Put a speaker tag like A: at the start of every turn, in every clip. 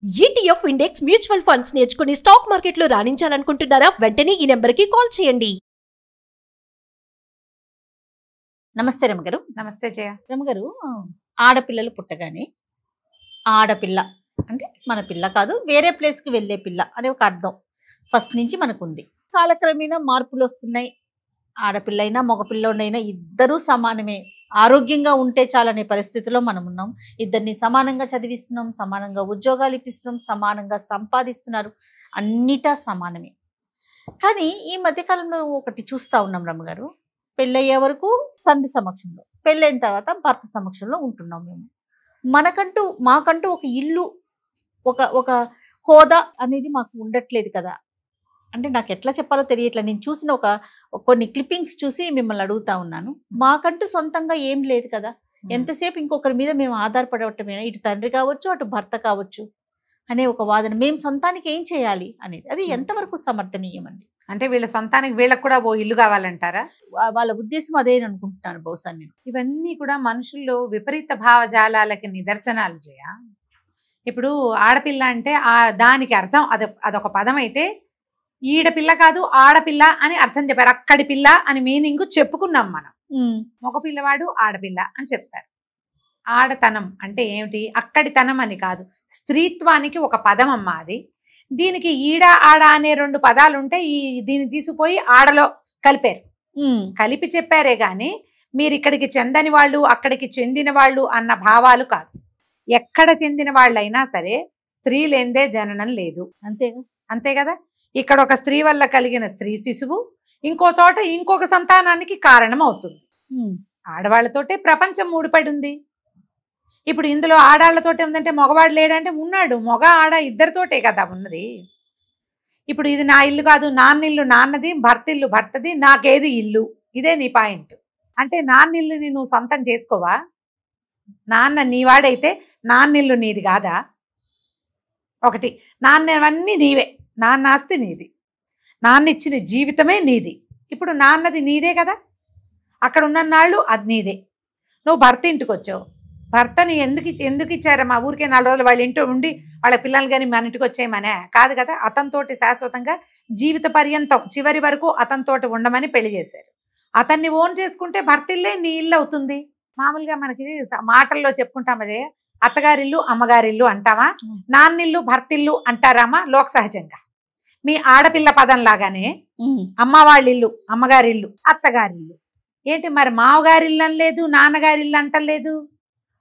A: ETF index mutual funds నేర్చుకుని stock మార్కెట్లో రాణించాలనుకుంటున్నారా? వెంటనే ఈ నెంబర్కి కాల్ చేయండి.
B: నమస్తే రమగారు.
C: నమస్తే జయ.
B: రమగారు, ఆడపిల్లలు పుట్టగానే ఆడపిల్ల అంటే మన పిల్ల కాదు, వేరే ప్లేస్కి వెళ్ళే పిల్ల అనే ఒక అర్థం ఫస్ట్ నుంచి మనకు ఉంది. కాలక్రమేణా మార్పులు వస్తున్నాయి. ఆడపిల్లైనా మగపిల్లోనైనా ఇద్దరూ సమానమే, ఆరోగ్యంగా ఉంటే చాలనే పరిస్థితిలో మనం ఉన్నాం. ఇద్దరిని సమానంగా చదివిస్తున్నాం, సమానంగా ఉద్యోగాలు ఇప్పిస్తున్నాం, సమానంగా సంపాదిస్తున్నారు, అన్నిటా సమానమే. కానీ ఈ మధ్యకాలంలో ఒకటి చూస్తూ ఉన్నాం రమ్మగారు, పెళ్ళయ్యే వరకు తండ్రి సమక్షంలో, పెళ్ళైన తర్వాత భర్త సమక్షంలో ఉంటున్నాం మేము. మాకంటూ ఒక ఇల్లు, ఒక ఒక హోదా అనేది మాకు ఉండట్లేదు కదా. అంటే నాకు ఎట్లా చెప్పాలో తెలియట్లేదు. నేను చూసిన కొన్ని క్లిప్పింగ్స్ చూసి మిమ్మల్ని అడుగుతా ఉన్నాను. మాకంటూ సొంతంగా ఏం లేదు కదా, ఎంతసేపు ఇంకొకరి మీద మేము ఆధారపడటమేనా, ఇటు తండ్రి కావచ్చు అటు భర్త కావచ్చు అనే ఒక వాదన. మేము సొంతానికి ఏం చేయాలి అనేది, అది ఎంతవరకు సమర్థనీయం అండి?
C: అంటే వీళ్ళ సొంతానికి వీళ్ళకి కూడా ఓ ఇల్లు కావాలంటారా?
B: వాళ్ళ ఉద్దేశం అదే అనుకుంటున్నాను బహుశా నేను.
C: ఇవన్నీ కూడా మనుషుల్లో విపరీత భావజాలాలకి నిదర్శనాలు జయ. ఇప్పుడు ఆడపిల్ల అంటే దానికి అర్థం అదొక పదం అయితే, ఈడపిల్ల కాదు ఆడపిల్ల అని అర్థం చెప్పారు. అక్కడి పిల్ల అని మీనింగ్ చెప్పుకున్నాం మనం. మగపిల్లవాడు ఆడపిల్ల అని చెప్తారు. ఆడతనం అంటే ఏమిటి? అక్కడితనం అని కాదు, స్త్రీత్వానికి ఒక పదం అమ్మా అది. దీనికి ఈడ ఆడ అనే రెండు పదాలు ఉంటే దీన్ని తీసుకుపోయి ఆడలో కలిపారు, కలిపి చెప్పారే గాని మీరు ఇక్కడికి చెందని వాళ్ళు అక్కడికి చెందిన వాళ్ళు అన్న భావాలు కాదు. ఎక్కడ చెందిన వాళ్ళైనా సరే స్త్రీ లేనిదే జననం లేదు, అంతే కదా. ఇక్కడ ఒక స్త్రీ వల్ల కలిగిన స్త్రీ శిశువు ఇంకో చోట ఇంకొక సంతానానికి కారణం అవుతుంది. ఆడవాళ్లతోటే ప్రపంచం ముడిపడి ఉంది. ఇప్పుడు ఇందులో ఆడాళ్లతోటే ఉందంటే మగవాడు లేడంటే ఉన్నాడు, మగ ఆడ ఇద్దరితోటే కదా ఉన్నది. ఇప్పుడు ఇది నా ఇల్లు కాదు, నాన్నిల్లు నాన్నది, భర్తిల్లు భర్తది, నాకేది ఇల్లు, ఇదే నీ పాయింట్. అంటే నాన్నిల్లుని నువ్వు సొంతం చేసుకోవా? నాన్న నీవాడైతే నాన్నిల్లు నీది కాదా? ఒకటి, నాన్నవన్నీ నీవే, నాన్న ఆస్తి నీది, నాన్న ఇచ్చిన జీవితమే నీది. ఇప్పుడు నాన్నది నీదే కదా, అక్కడ ఉన్న నాళ్ళు అది నీదే. నువ్వు భర్త ఇంటికి వచ్చావు, భర్తని ఎందుకు ఇచ్చారా? మా ఊరికే 4 రోజులు వాళ్ళ ఇంట్లో ఉండి వాళ్ళ పిల్లలు కానీ మన ఇంటికి వచ్చేయమనే కాదు కదా. అతనితోటి శాశ్వతంగా జీవిత పర్యంతం చివరి వరకు అతనితోటి ఉండమని పెళ్లి చేశారు. అతన్ని ఓన్ చేసుకుంటే భర్త ఇల్లే నీ ఇల్లు అవుతుంది. మామూలుగా మనకి మాటల్లో చెప్పుకుంటాం అదే, అత్తగారిల్లు అమ్మగారిల్లు అంటామా, నాన్నిల్లు భర్తిల్లు అంటారామా లోక సహజంగా. మీ ఆడపిల్ల పదం లాగానే అమ్మ వాళ్ళిల్లు అమ్మగారిల్లు అత్తగారిల్లు. ఏంటి మరి మావగారిల్లు అనలేదు, నాన్నగారిల్లు అంటలేదు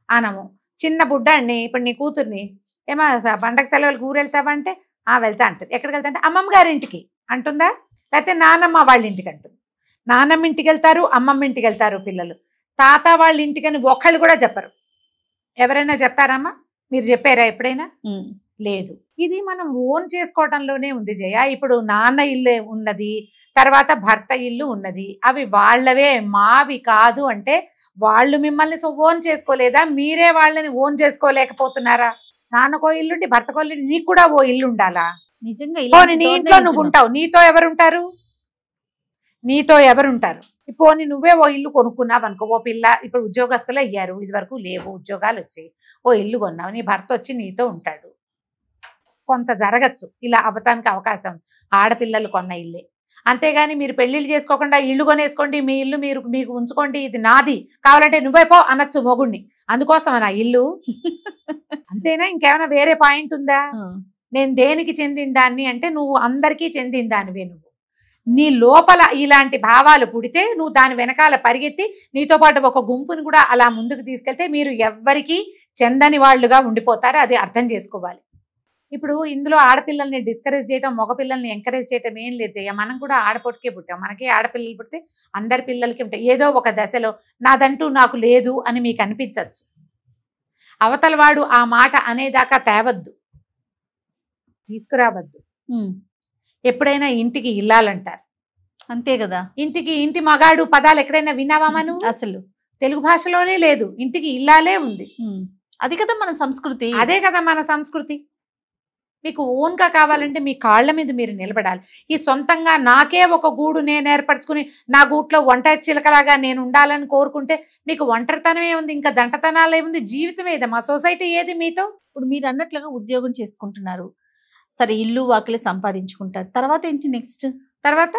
C: అనము. చిన్న బుడ్డాన్ని ఇప్పుడు నీ కూతుర్ని ఏమో పండగ సెలవులకు ఊరు వెళ్తావంటే వెళ్తా అంటుంది. ఎక్కడికి వెళ్తా అంటే అమ్మమ్మ గారింటికి అంటుందా, లేకపోతే నానమ్మ వాళ్ళ ఇంటికి అంటుంది. నానమ్మ ఇంటికి వెళ్తారు, అమ్మమ్మ ఇంటికి వెళ్తారు పిల్లలు. తాత వాళ్ళ ఇంటికని ఒకళ్ళు కూడా చెప్పరు. ఎవరైనా చెప్తారమ్మా? మీరు చెప్పారా ఎప్పుడైనా? లేదు. ఇది మనం ఓన్ చేసుకోవటంలోనే ఉంది జయ. ఇప్పుడు నాన్న ఇల్లు ఉన్నది, తర్వాత భర్త ఇల్లు ఉన్నది, అవి వాళ్ళవే మావి కాదు అంటే వాళ్ళు మిమ్మల్ని ఓన్ చేసుకోలేదా? మీరే వాళ్ళని ఓన్ చేసుకోలేకపోతున్నారా? నాన్నకో ఇల్లుండి భర్తకో ఇల్లు, నీకు కూడా ఓ ఇల్లు ఉండాలా?
B: నిజంగా
C: నీ ఇంట్లో నువ్వు ఉంటావు, నీతో ఎవరుంటారు? పోనీ నువ్వే ఓ ఇల్లు కొనుక్కున్నావు అనుకో, ఓ పిల్ల ఇప్పుడు ఉద్యోగస్తులు అయ్యారు, ఇది వరకు లేవు ఉద్యోగాలు వచ్చి ఓ ఇల్లు కొన్నావు, నీ భర్త వచ్చి నీతో ఉంటాడు. కొంత జరగచ్చు, ఇలా అవ్వటానికి అవకాశం ఆడపిల్లలు కొన్న ఇల్లే. అంతేగాని మీరు పెళ్లిళ్ళు చేసుకోకుండా ఇల్లు కొనేసుకోండి, మీ ఇల్లు మీకు ఉంచుకోండి, ఇది నాది, కావాలంటే నువ్వే పో అనొచ్చు మొగుడిని. అందుకోసం నా ఇల్లు అంతేనా? ఇంకేమైనా వేరే పాయింట్ ఉందా? నేను దేనికి చెందిన దాన్ని అంటే నువ్వు అందరికీ చెందిన దానివే. నువ్వు నీ లోపల ఇలాంటి భావాలు పుడితే నువ్వు దాని వెనకాల పరిగెత్తి నీతో పాటు ఒక గుంపుని కూడా అలా ముందుకు తీసుకెళ్తే మీరు ఎవ్వరికీ చెందని వాళ్ళుగా ఉండిపోతారు. అది అర్థం చేసుకోవాలి. ఇప్పుడు ఇందులో ఆడపిల్లల్ని డిస్కరేజ్ చేయటం, మగపిల్లల్ని ఎంకరేజ్ చేయటం ఏం లేదు జయ. మనం కూడా ఆడపొట్టుకే పుట్టాం, మనకి ఆడపిల్లలు పుడితే అందరి పిల్లలకి ఉంటాయి. ఏదో ఒక దశలో నాదంటూ నాకు లేదు అని మీకు అనిపించవచ్చు. అవతల వాడు ఆ మాట అనేదాకా తేవద్దు, తీసుకురావద్దు. ఎప్పుడైనా ఇంటికి ఇల్లాలంటారు,
B: అంతే కదా.
C: ఇంటి మగాడు పదాలు ఎక్కడైనా విన్నావా మనం?
B: అసలు
C: తెలుగు భాషలోనే లేదు, ఇంటికి ఇల్లాలే ఉంది.
B: అది కదా మన సంస్కృతి.
C: అదే కదా మన సంస్కృతి. మీకు ఓన్గా కావాలంటే మీ కాళ్ళ మీద మీరు నిలబడాలి. ఈ సొంతంగా నాకే ఒక గూడు నేను ఏర్పరచుకుని నా గూట్లో వంట చిలకలాగా నేను ఉండాలని కోరుకుంటే మీకు ఒంటరితనమే ఉంది, ఇంకా జంటతనాలు ఏముంది, జీవితం ఏది, మా సొసైటీ ఏది మీతో?
B: ఇప్పుడు మీరు అన్నట్లుగా ఉద్యోగం చేసుకుంటున్నారు, సరే ఇల్లు వాకిలి సంపాదించుకుంటారు, తర్వాత ఏంటి నెక్స్ట్?
C: తర్వాత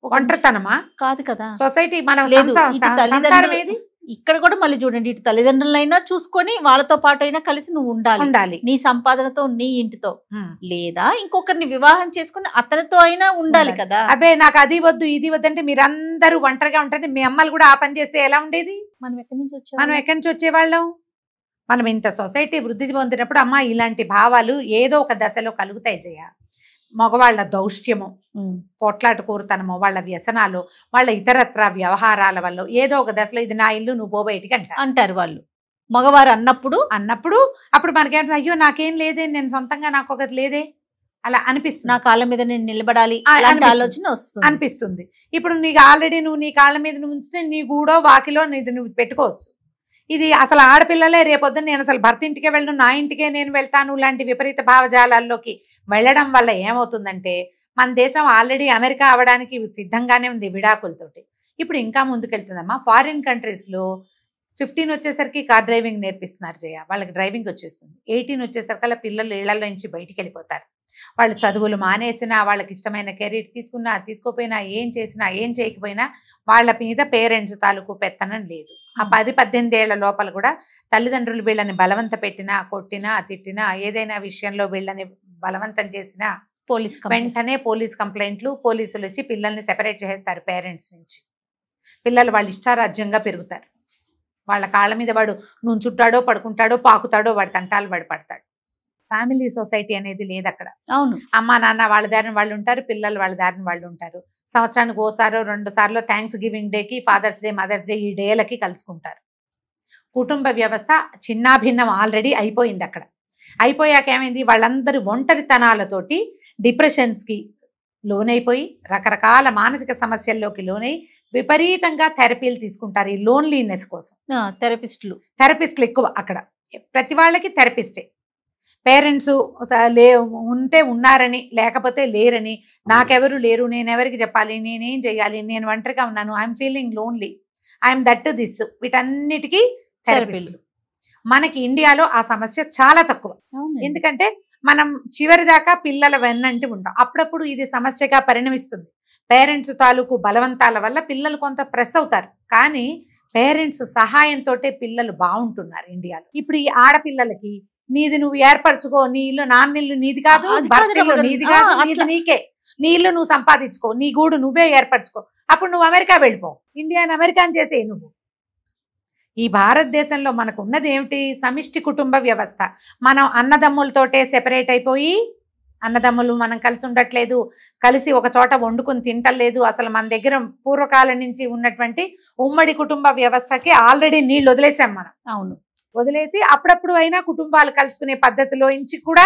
C: ఒంటరితనమా?
B: కాదు కదా,
C: సొసైటీ మనం
B: లేదు, ఇటు
C: సంసారం
B: తల్లిదండ్రులు
C: ఏది?
B: ఇక్కడ కూడా మళ్ళీ చూడండి, ఇటు తల్లిదండ్రులైనా చూసుకొని వాళ్ళతో పాటు అయినా కలిసి నువ్వు ఉండాలి, నీ సంపాదనతో నీ ఇంటితో, లేదా ఇంకొకరిని వివాహం చేసుకుని అతనితో అయినా ఉండాలి కదా.
C: అబ్బే నాకు అది వద్దు ఇది వద్దు అంటే మీరందరూ ఒంటరిగా ఉంటారంటే మీ అమ్మలు కూడా ఆ పని చేస్తే ఎలా ఉండేది?
B: మనం ఎక్కడి నుంచి
C: మనం ఎక్కడి నుంచి వచ్చేవాళ్ళం? మనం ఇంత సొసైటీ వృద్ధి పొందినప్పుడు అమ్మ ఇలాంటి భావాలు ఏదో ఒక దశలో కలుగుతాయి జయ. మగవాళ్ళ దౌష్ట్యము, పోట్లాట కోరుతనము, వాళ్ళ వ్యసనాలు, వాళ్ళ ఇతరత్ర వ్యవహారాల వల్ల ఏదో ఒక దశలో ఇది నా ఇల్లు నువ్వు పోబయటికి
B: అంటారు వాళ్ళు. మగవారు అన్నప్పుడు
C: అప్పుడు మనకేంటే అయ్యో నాకేం లేదే, నేను సొంతంగా నాకు ఒకటి లేదే అలా అనిపిస్తుంది.
B: నా కాళ్ళ మీద నేను నిలబడాలి ఆలోచన వస్తుంది
C: అనిపిస్తుంది. ఇప్పుడు నీకు ఆల్రెడీ నువ్వు నీ కాళ్ళ మీద నువ్వు ఉంచితే నీ గూడో వాకిలో నీది నువ్వు పెట్టుకోవచ్చు. ఇది అసలు ఆడపిల్లలే రేపొద్దున నేను అసలు భర్త ఇంటికే వెళ్ళను, నా ఇంటికే నేను వెళ్తాను లాంటి విపరీత భావజాలాల్లోకి వెళ్ళడం వల్ల ఏమవుతుందంటే మన దేశం ఆల్రెడీ అమెరికా అవడానికి సిద్ధంగానే ఉంది విడాకులతోటి. ఇప్పుడు ఇంకా ముందుకెళ్తుందమ్మా. ఫారిన్ కంట్రీస్లో 15 వచ్చేసరికి కార్ డ్రైవింగ్ నేర్పిస్తున్నారు జయ, వాళ్ళకి డ్రైవింగ్ వచ్చేస్తుంది. 18 వచ్చేసరికల్లా పిల్లలు ఇళ్లలో నుంచి బయటికి వెళ్ళిపోతారు. వాళ్ళు చదువులు మానేసినా, వాళ్ళకి ఇష్టమైన కెరీర్ తీసుకున్నా తీసుకోపోయినా, ఏం చేసినా ఏం చేయకపోయినా వాళ్ళ మీద పేరెంట్స్ తాలూకు పెత్తనం లేదు. ఆ 10-18 ఏళ్ల లోపల కూడా తల్లిదండ్రులు వీళ్ళని బలవంత పెట్టినా, కొట్టినా, తిట్టినా, ఏదైనా విషయంలో వీళ్ళని బలవంతం చేసినా వెంటనే పోలీస్ కంప్లైంట్లు, పోలీసులు వచ్చి పిల్లల్ని సెపరేట్ చేస్తారు పేరెంట్స్ నుంచి. పిల్లలు వాళ్ళ ఇష్టారాజ్యంగా పెరుగుతారు. వాళ్ళ కాళ్ళ మీద వాడు నుంచుంటాడో పడుకుంటాడో పాకుతాడో వాడి తంటాలు వాడు పడతాడు. ఫ్యామిలీ సొసైటీ అనేది లేదు అక్కడ.
B: అవును,
C: అమ్మ నాన్న వాళ్ళ దారిని వాళ్ళు ఉంటారు, పిల్లలు వాళ్ళ దారిని వాళ్ళు ఉంటారు. సంవత్సరానికి 2 సార్లు థ్యాంక్స్ గివింగ్ డేకి, ఫాదర్స్ డే, మదర్స్ డే, ఈ డేలకి కలుసుకుంటారు. కుటుంబ వ్యవస్థ చిన్నాభిన్నం ఆల్రెడీ అయిపోయింది అక్కడ. అయిపోయాక ఏమైంది, వాళ్ళందరూ ఒంటరితనాలతోటి డిప్రెషన్స్కి లోనైపోయి రకరకాల మానసిక సమస్యల్లోకి లోనై విపరీతంగా థెరపీలు తీసుకుంటారు ఈ లోన్లీనెస్ కోసం. థెరపిస్టులు ఎక్కువ అక్కడ, ప్రతి వాళ్ళకి థెరపిస్టే. పేరెంట్స్ ఉంటే ఉన్నారని, లేకపోతే లేరని, నాకెవరు లేరు, నేను ఎవరికి చెప్పాలి, నేనేం చేయాలి, నేను ఒంటరిగా ఉన్నాను, I'm feeling lonely, I'm that this, వీటన్నిటికీ థెరపీలు. మనకి ఇండియాలో ఆ సమస్య చాలా తక్కువ. ఎందుకంటే మనం చివరి దాకా పిల్లల వెన్నంటి ఉంటాం. అప్పుడప్పుడు ఇది సమస్యగా పరిణమిస్తుంది. పేరెంట్స్ తాలూకు బలవంతాల వల్ల పిల్లలు కొంత ప్రెస్ అవుతారు, కానీ పేరెంట్స్ సహాయంతో పిల్లలు బాగుంటున్నారు ఇండియాలో. ఇప్పుడు ఈ ఆడపిల్లలకి నీది నువ్వు ఏర్పరచుకో, నీ ఇల్లు నాన్న ఇల్లు నీది కాదు, భర్త ఇల్లు నీది కాదు, నీది నీకే, నీ ఇల్లు నువ్వు సంపాదించుకో, నీ గూడు నువ్వే ఏర్పరచుకో, అప్పుడు నువ్వు అమెరికా వెళ్ళిపో, ఇండియాని అమెరికాని చేసే. నువ్వు ఈ భారతదేశంలో మనకు ఉన్నది ఏమిటి, సమిష్టి కుటుంబ వ్యవస్థ. మనం అన్నదమ్ములతోటే సెపరేట్ అయిపోయి, అన్నదమ్ములు మనం కలిసి ఉండట్లేదు, కలిసి ఒక చోట వండుకొని తింటలేదు. అసలు మన దగ్గర పూర్వకాలం నుంచి ఉన్నటువంటి ఉమ్మడి కుటుంబ వ్యవస్థకి ఆల్రెడీ నీళ్ళు వదిలేసాం మనం.
B: అవును,
C: వదిలేసి అప్పుడప్పుడు అయినా కుటుంబాలు కలుసుకునే పద్ధతిలో ఇంచి కూడా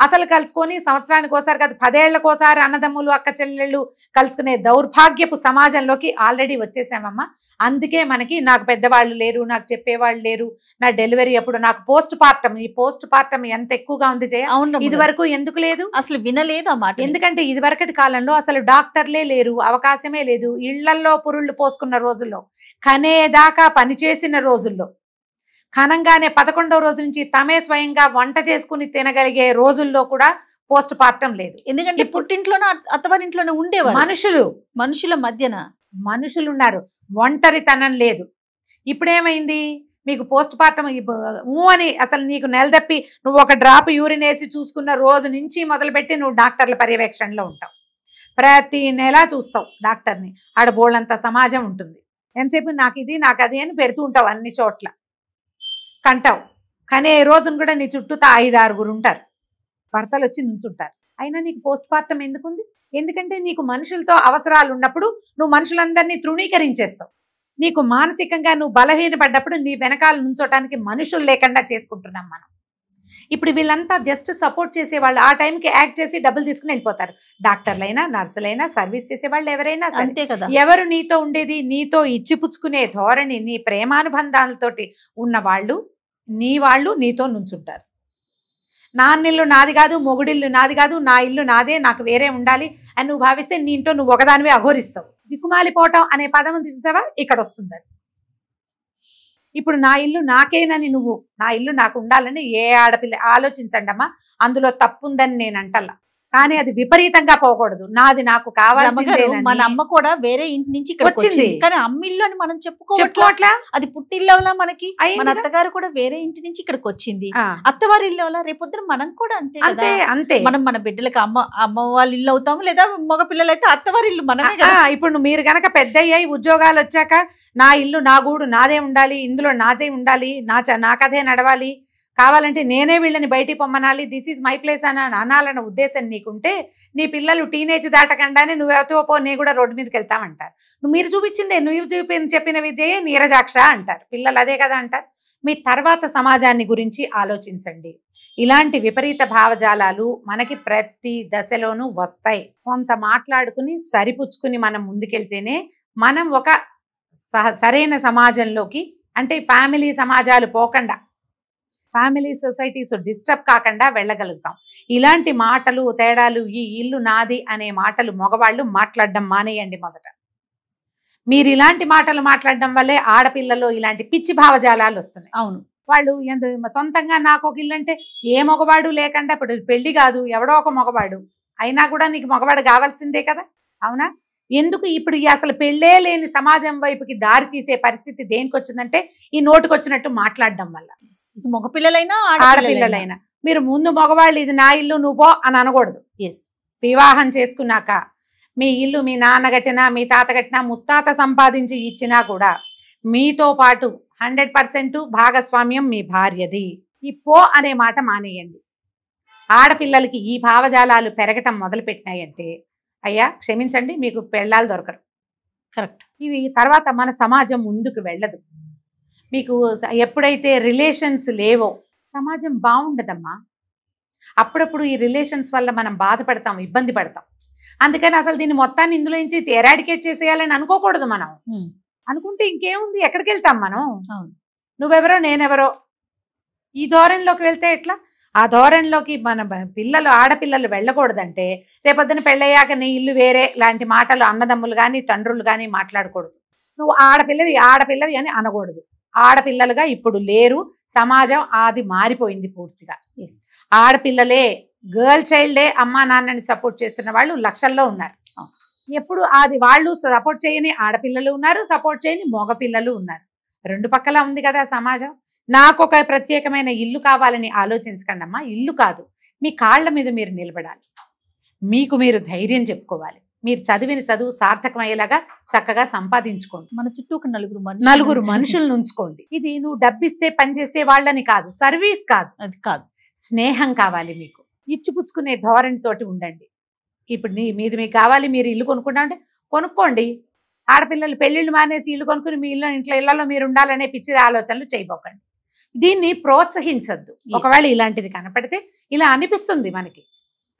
C: అసలు కలుసుకొని సంవత్సరానికి ఒకసారి కాదు 10 ఏళ్లకోసారి అన్నదమ్ములు అక్క చెల్లెళ్ళు కలుసుకునే దౌర్భాగ్యపు సమాజంలోకి ఆల్రెడీ వచ్చేసామమ్మా. అందుకే మనకి నాకు పెద్దవాళ్ళు లేరు, నాకు చెప్పేవాళ్ళు లేరు, నా డెలివరీ అప్పుడు నాకు పోస్ట్ పార్టం, ఈ పోస్ట్ పార్టం ఎంత ఎక్కువగా ఉంది జయ. ఇది వరకు ఎందుకు లేదు,
B: అసలు వినలేదు ఆ మాట.
C: ఎందుకంటే ఇది వరకటి కాలంలో అసలు డాక్టర్లే లేరు, అవకాశమే లేదు. ఇళ్లల్లో పురుళ్ళు పోసుకున్న రోజుల్లో, కనేదాకా పనిచేసిన రోజుల్లో, ఖనంగానే 11వ రోజు నుంచి తమే స్వయంగా వంట చేసుకుని తినగలిగే రోజుల్లో కూడా పోస్ట్ పార్టం లేదు.
B: ఎందుకంటే పుట్టింట్లోనే అత్తవారింట్లోనే ఉండేవారు మనుషుల మధ్యన
C: మనుషులు ఉన్నారు, ఒంటరితనం లేదు. ఇప్పుడేమైంది, మీకు పోస్ట్ పార్టం అని అసలు నీకు నెలదప్పి నువ్వు ఒక డ్రాప్ యూరిన్ వేసి చూసుకున్న రోజు నుంచి మొదలుపెట్టి నువ్వు డాక్టర్ల పర్యవేక్షణలో ఉంటావు. ప్రతి నెల చూస్తావు డాక్టర్ని. ఆడ బోళ్ళంత సమాజం ఉంటుంది. ఎంతసేపు నాకు ఇది నాకు అది అని పెడుతూ ఉంటావు అన్ని చోట్ల, కంటావు. కానీ ఏ రోజున కూడా నీ చుట్టూ 5-6 ఉంటారు, భర్తలు వచ్చి నుంచుంటారు. అయినా నీకు పోస్ట్ పార్టం ఎందుకుంది? ఎందుకంటే నీకు మనుషులతో అవసరాలు ఉన్నప్పుడు నువ్వు మనుషులందరినీ తృణీకరించేస్తావు. నీకు మానసికంగా నువ్వు బలహీనపడ్డప్పుడు నీ వెనకాల నుంచోటానికి మనుషులు లేకుండా చేసుకుంటున్నాం మనం. ఇప్పుడు వీళ్ళంతా జస్ట్ సపోర్ట్ చేసేవాళ్ళు, ఆ టైంకి యాక్ట్ చేసి డబ్బులు తీసుకుని వెళ్ళిపోతారు. డాక్టర్లైనా, నర్సులైనా, సర్వీస్ చేసేవాళ్ళు ఎవరైనా
B: అంతే కదా.
C: ఎవరు నీతో ఉండేది, నీతో ఇచ్చిపుచ్చుకునే ధోరణి, నీ ప్రేమానుబంధాలతోటి ఉన్న వాళ్ళు నీతో నుంచుంటారు. నాన్నిల్లు నాది కాదు, మొగుడిల్లు నాది కాదు, నా ఇల్లు నాదే, నాకు వేరే ఉండాలి అని నువ్వు భావిస్తే నీ ఇంట్లో నువ్వు ఒకదానివే అఘోరిస్తావు. దిక్కుమాలిపోవటం అనే పదం ఉంది చూసావా, ఇక్కడ వస్తుంది అది. ఇప్పుడు నా ఇల్లు నాకేనని నువ్వు, నా ఇల్లు నాకు ఉండాలని ఏ ఆడపిల్ల ఆలోచించండి అమ్మా, అందులో తప్పుందని నేను అంటల్లా. కానీ అది విపరీతంగా పోకూడదు. నాది నాకు కావాలి.
B: మన అమ్మ కూడా వేరే ఇంటి నుంచి ఇక్కడ వచ్చింది, కానీ అమ్మిల్లు అని మనం
C: చెప్పుకోవట్లా.
B: అది పుట్టిల్లు వల్ల మనకి, మన అత్తగారు కూడా వేరే ఇంటి నుంచి ఇక్కడికి వచ్చింది, అత్తవారి ఇల్లు వల్ల రేపొద్దున మనం కూడా అంతే కదా.
C: అంతే
B: మనం మన బిడ్డలకి అమ్మ వాళ్ళ ఇల్లు అవుతాము, లేదా మగ పిల్లలు అయితే అత్తవారి ఇల్లు మనమే కదా.
C: ఇప్పుడు మీరు గనక పెద్ద అయ్యాయి, ఉద్యోగాలు వచ్చాక నా ఇల్లు నా గూడు నాదే ఉండాలి, ఇందులో నాదే ఉండాలి, నా కథే నడవాలి, కావాలంటే నేనే వీళ్ళని బయటికి పొమ్మనాలి, దిస్ ఈజ్ మై ప్లేస్ అని అనాలన్న ఉద్దేశం నీకుంటే నీ పిల్లలు టీనేజ్ దాటకుండానే నువ్వెవతో పో, నీ కూడా రోడ్డు మీదకి వెళ్తామంటారు. మీరు చూపించిందే, నువ్వు చెప్పిన విద్యయే నీరజాక్ష అంటారు పిల్లలు, అదే కదా అంటారు. మీ తర్వాత సమాజాన్ని గురించి ఆలోచించండి. ఇలాంటి విపరీత భావజాలాలు మనకి ప్రతి దశలోనూ వస్తాయి. కొంత మాట్లాడుకుని సరిపుచ్చుకుని మనం ముందుకెళ్తేనే మనం ఒక సరైన సమాజంలోకి, అంటే ఫ్యామిలీ సమాజాలు పోకుండా, ఫ్యామిలీ సొసైటీస్ డిస్టర్బ్ కాకుండా వెళ్ళగలుగుతాం. ఇలాంటి మాటలు తేడాలు, ఈ ఇల్లు నాది అనే మాటలు మగవాళ్ళు మాట్లాడడం మానేయండి మొదట. మీరు ఇలాంటి మాటలు మాట్లాడడం వల్లే ఆడపిల్లలో ఇలాంటి పిచ్చి భావజాలాలు వస్తున్నాయి.
B: అవును,
C: వాళ్ళు సొంతంగా నాకు ఒక ఇల్లు అంటే ఏ మగవాడు లేకుండా, ఇప్పుడు పెళ్లి కాదు ఎవడో ఒక మగవాడు అయినా కూడా నీకు మగవాడు కావాల్సిందే కదా, అవునా? ఎందుకు ఇప్పుడు అసలు పెళ్ళే లేని సమాజం వైపుకి దారి తీసే పరిస్థితి దేనికి వచ్చిందంటే ఈ నోటుకొచ్చినట్టు మాట్లాడడం వల్ల.
B: మగపిల్లలైనా
C: ఆడపిల్లలైనా మీరు ముందు మగవాళ్ళు ఇది నా ఇల్లు నువ్వో అని అనకూడదు. వివాహం చేసుకున్నాక మీ ఇల్లు మీ నాన్న కట్టినా, మీ తాత కట్టినా, ముత్తాత సంపాదించి ఇచ్చినా కూడా మీతో పాటు 100% భాగస్వామ్యం మీ భార్యది. ఈ పో అనే మాట మానేయండి. ఆడపిల్లలకి ఈ భావజాలాలు పెరగటం మొదలుపెట్టినాయంటే అయ్యా క్షమించండి, మీకు పెళ్ళాలు దొరకరు.
B: కరెక్ట్.
C: ఇవి తర్వాత మన సమాజం ముందుకు వెళ్ళదు. మీకు ఎప్పుడైతే రిలేషన్స్ లేవో సమాజం బాగుండదమ్మా. అప్పుడప్పుడు ఈ రిలేషన్స్ వల్ల మనం బాధపడతాం, ఇబ్బంది పడతాం. అందుకని అసలు దీన్ని మొత్తాన్ని ఇందులో నుంచి ఎరాడికేట్ చేసేయాలని అనుకోకూడదు. మనం అనుకుంటే ఇంకేముంది, ఎక్కడికి వెళ్తాం మనం? నువ్వెవరో నేనెవరో ఈ ధోరణిలోకి వెళ్తే ఎట్లా? ఆ ధోరణిలోకి మన పిల్లలు, ఆడపిల్లలు వెళ్ళకూడదంటే రేపొద్దున పెళ్ళయ్యాక నీ ఇల్లు వేరే లాంటి మాటలు అన్నదమ్ములు కానీ తండ్రులు కానీ మాట్లాడకూడదు. నువ్వు ఆడపిల్లవి అని అనకూడదు. ఆడపిల్లలుగా ఇప్పుడు లేరు, సమాజం అది మారిపోయింది పూర్తిగా. ఆడపిల్లలే, గర్ల్ చైల్డే అమ్మా నాన్నని సపోర్ట్ చేస్తున్న వాళ్ళు లక్షల్లో ఉన్నారు. ఎప్పుడు అది వాళ్ళు సపోర్ట్ చేయని ఆడపిల్లలు ఉన్నారు, సపోర్ట్ చేయని మగపిల్లలు ఉన్నారు. రెండు పక్కల ఉంది కదా సమాజం. నాకు ఒక ప్రత్యేకమైన ఇల్లు కావాలని ఆలోచించకండి అమ్మా. ఇల్లు కాదు, మీ కాళ్ళ మీద మీరు నిలబడాలి, మీకు మీరు ధైర్యం చెప్పుకోవాలి, మీరు చదివిన చదువు సార్థకమయ్యేలాగా చక్కగా సంపాదించుకోండి.
B: మన చుట్టూ ఒక
C: నలుగురు మనుషులను ఉంచుకోండి. ఇది నువ్వు డబ్బిస్తే పనిచేసే వాళ్ళని కాదు, సర్వీస్ కాదు,
B: అది కాదు,
C: స్నేహం కావాలి. మీకు ఇచ్చిపుచ్చుకునే ధోరణితోటి ఉండండి. ఇప్పుడు మీది మీకు కావాలి, మీరు ఇల్లు కొనుక్కుంటా అంటే కొనుక్కోండి. ఆడపిల్లలు పెళ్ళిళ్ళు మానేసి ఇల్లు కొనుక్కుని మీ ఇళ్లలో మీరు ఉండాలనే పిచ్చి ఆలోచనలు చేయబోకండి. దీన్ని ప్రోత్సహించద్దు. ఒకవేళ ఇలాంటిది కనపడితే ఇలా అనిపిస్తుంది మనకి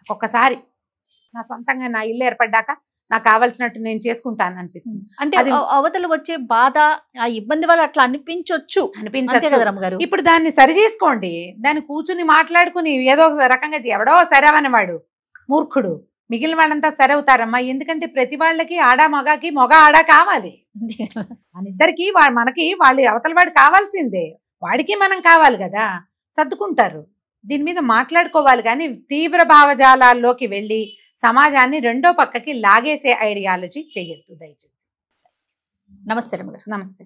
C: ఒక్కొక్కసారి, నా సొంతంగా నా ఇల్లు ఏర్పడ్డాక నాకు కావాల్సినట్టు నేను చేసుకుంటాను అనిపిస్తుంది.
B: అంటే అవతల వచ్చే బాధ, ఆ ఇబ్బంది వల్ల అట్లా అనిపించవచ్చు.
C: ఇప్పుడు దాన్ని సరి చేసుకోండి. దాన్ని కూర్చుని మాట్లాడుకుని ఏదో ఒక రకంగా ఎవడో సరవనేవాడు మూర్ఖుడు, మిగిలిన వాళ్ళంతా సరవుతారమ్మా. ఎందుకంటే ప్రతి వాళ్ళకి ఆడా మగకి మొగ ఆడా కావాలి. మన ఇద్దరికి మనకి వాళ్ళు అవతల వాడు కావాల్సిందే, వాడికి మనం కావాలి కదా, సర్దుకుంటారు. దీని మీద మాట్లాడుకోవాలి. కానీ తీవ్ర భావజాలాల్లోకి వెళ్ళి సమాజాన్ని రెండో పక్కకి లాగేసే ఐడియాలజీ చెయ్యొద్దు దయచేసి.
B: నమస్తే రమగారు.
C: నమస్తే.